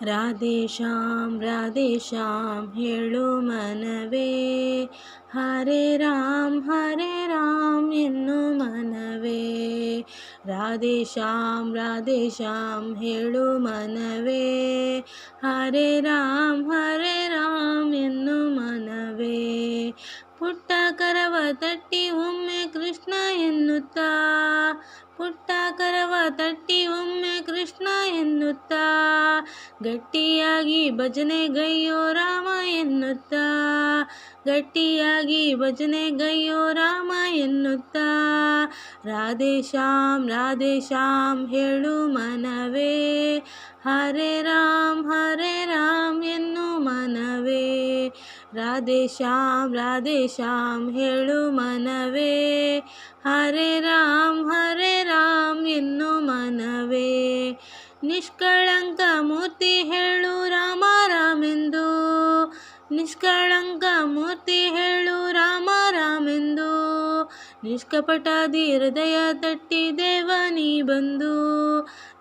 ರಾಧೇ ಶ್ಯಾಮ್ ಹೇಳು ಮನವೇ, ಹರೇ ರಾಮ್ ಎನ್ನು ಮನವೇ. ರಾಧೇ ಶ್ಯಾಮ್ ಹೇಳು ಮನವೇ, ಹರೇ ರಾಮ್ ಎನ್ನು ಮನವೇ. ಪುಟ್ಟ ಕರವ ತಟ್ಟಿ ಒಮ್ಮೆ ಕೃಷ್ಣ ಎನ್ನುತ್ತಾ, ಪುಟ್ಟ ಕರವ ತಟ್ಟಿ ಒಮ್ಮೆ ಕೃಷ್ಣ ಎನ್ನುತ್ತಾ, ಗಟ್ಟಿಯಾಗಿ ಭಜನೆಗೈಯೋ ರಾಮ ಎನ್ನುತ್ತಾ, ಗಟ್ಟಿಯಾಗಿ ಭಜನೆಗೈಯೋ ರಾಮ ಎನ್ನುತ್ತಾ. ರಾಧೇ ಶ್ಯಾಮ್ ಹೇಳು ಮನವೇ, ಹರೇ ರಾಮ್ ಎನ್ನು ಮನವೇ. ರಾಧೇ ಶ್ಯಾಮ್ ಹೇಳು ಮನವೇ, ಹರೇ ರಾಮ್ ಎನ್ನು ಮನವೇ. ನಿಷ್ಕಳಂಕ ಮೂರ್ತಿ ಹೇಳು ರಾಮೆಂದು, ನಿಷ್ಕಳಂಕ ಮೂರ್ತಿ ಹೇಳು ರಾಮೆಂದು. ನಿಷ್ಕಪಟಾದಿ ಹೃದಯ ತಟ್ಟಿ ದೇವನಿ ಬಂದು,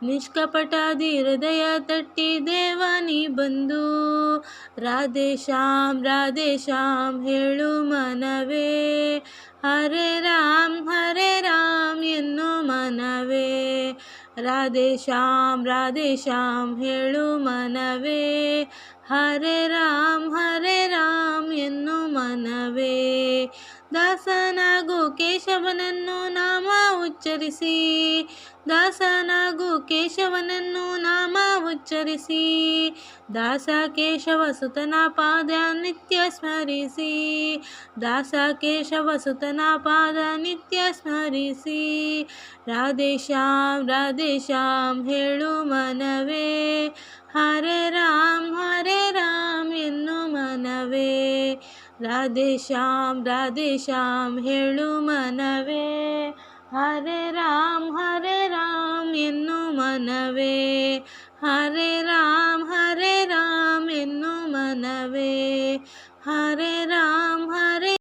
ನಿಷ್ಕಪಟಾದಿ ಹೃದಯ ತಟ್ಟಿ ದೇವನಿ ಬಂದು. ರಾಧೇ ಶ್ಯಾಮ್ ಹೇಳು ಮನವೇ, ಹರೇ ರಾಮ್ ಎನ್ನು ಮನವೇ. ರಾಧೇ ಶ್ಯಾಮ್ ಹೇಳು ಮನವೇ, ಹರೇ ರಾಮ್ ಎನ್ನು ಮನವೇ. ದಾಸನಾಗು ಕೇಶವನನ್ನು ನಾಮ ಉಚ್ಚರಿಸಿ, ದಾಸನಾಗು ಕೇಶವನನ್ನು ನಾಮ ಉಚ್ಚರಿಸಿ. ದಾಸ ಕೇಶವ ಸುತನ ಪಾದ ನಿತ್ಯ ಸ್ಮರಿಸಿ, ದಾಸ ಕೇಶವ ಸುತನ ಪಾದ ನಿತ್ಯ ಸ್ಮರಿಸಿ. ರಾಧೇ ಶ್ಯಾಮ್ ಹೇಳು ಮನವೇ, ಹರೇ ರಾಮ್ ಎನ್ನು ಮನವೇ. ರಾಧೇ ಶ್ಯಾಮ್ ಹೇಳು ಮನವೇ, ಹರೇ ರಾಮ್ ಎನ್ನು ಮನವೇ. ಹರೇ ರಾಮ್ ಎನ್ನು ಮನವೇ, ಹರೇ ರಾಮ್